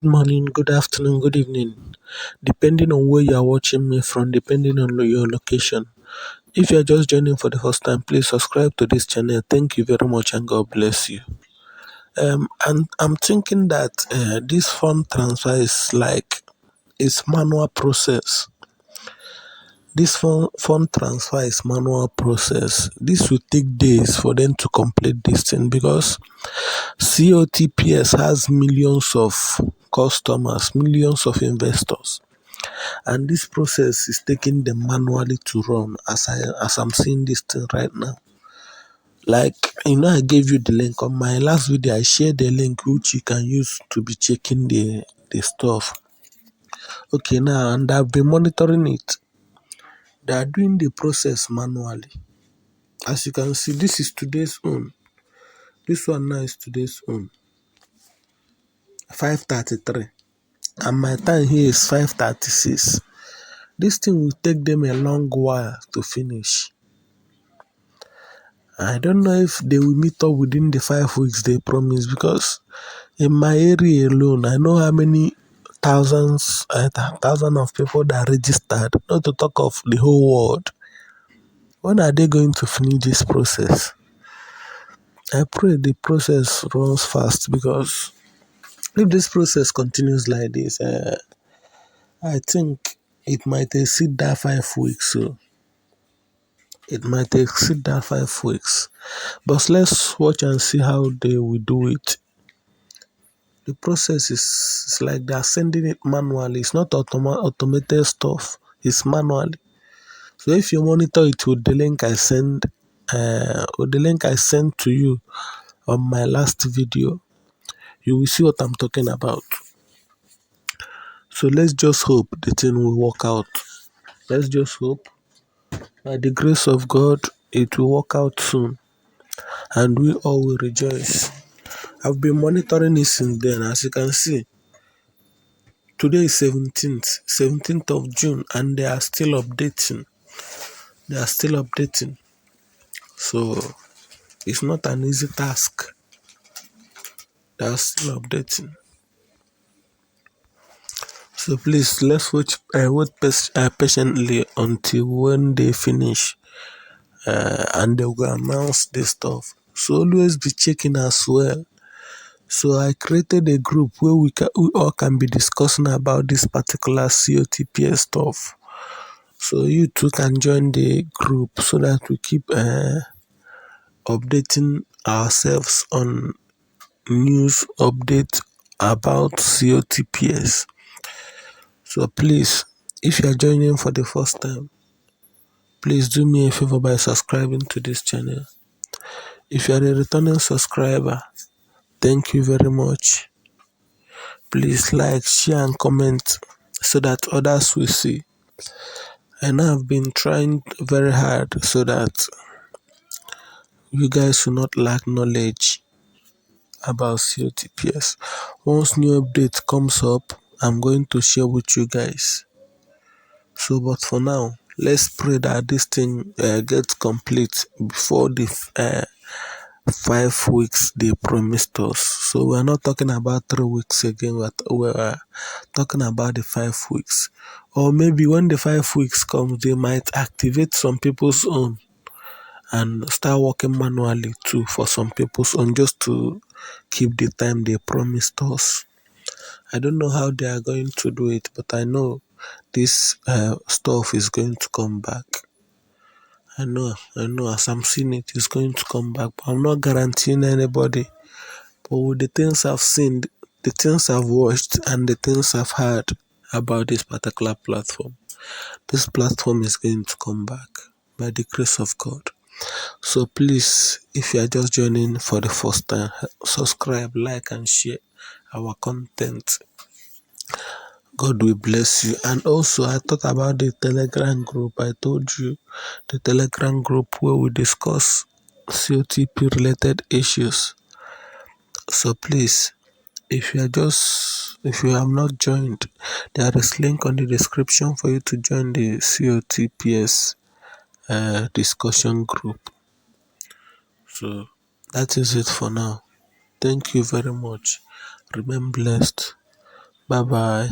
Good morning, good afternoon, good evening, depending on where you are watching me from, depending on your location. If you are just joining for the first time, please subscribe to this channel. Thank you very much and God bless you. And I'm thinking that this fund transfer is like it's manual process. This fund transfer is manual process. This will take days for them to complete this thing because COTPS has millions of customers, millions of investors, and this process is taking them manually to run as I'm seeing this thing right now. Like I gave you the link on my last video. I shared the link which you can use to be checking the stuff. Okay, now and I've been monitoring it. They are doing the process manually. As you can see, this is today's own. This one now is today's own. 5:33. And my time here is 5:36. This thing will take them a long while to finish. I don't know if they will meet up within the 5 weeks they promised, because in my area alone, I know how many thousands of people that registered, not to talk of the whole world. When are they going to finish this process? I pray the process runs fast, because if this process continues like this, I think it might exceed that 5 weeks. So it might exceed that 5 weeks. But let's watch and see how they will do it. The process is like they are sending it manually. It's not automated stuff. It's manually. So if you monitor it with the link I sent to you on my last video, you will see what I'm talking about. So let's just hope the thing will work out. Let's just hope, by the grace of God, it will work out soon, and we all will rejoice. I've been monitoring it since then. As you can see, today is 17th of June, and they are still updating. They are still updating. So it's not an easy task. They are still updating. So please, let's wait patiently until when they finish, and they will announce this stuff. So always be checking as well. So I created a group where we all can be discussing about this particular COTPS stuff. So you too can join the group so that we keep updating ourselves on news update about COTPS. So please, if you are joining for the first time, please do me a favor by subscribing to this channel. If you are a returning subscriber, thank you very much. Please like, share and comment so that others will see. And I've been trying very hard so that you guys will not lack knowledge about COTPS. Once new update comes up, I'm going to share with you guys. So, but for now, let's pray that this thing gets complete before the 5 weeks they promised us. So we're not talking about 3 weeks again. We're talking about the 5 weeks. Or maybe when the 5 weeks comes, they might activate some people's own and start working manually too for some people's own, just to keep the time they promised us. I don't know how they are going to do it, but I know this stuff is going to come back. I know, as I'm seeing it, it's going to come back. But I'm not guaranteeing anybody. But with the things I've seen, the things I've watched, and the things I've heard about this particular platform, this platform is going to come back by the grace of God. So please, if you are just joining for the first time, subscribe, like, and share our content. God will bless you. And also, I thought about the Telegram group. I told you the Telegram group where we discuss COTP related issues. So please, if you have not joined, there is link on the description for you to join the COTPS discussion group. So that is it for now. Thank you very much. Remain blessed. Bye bye.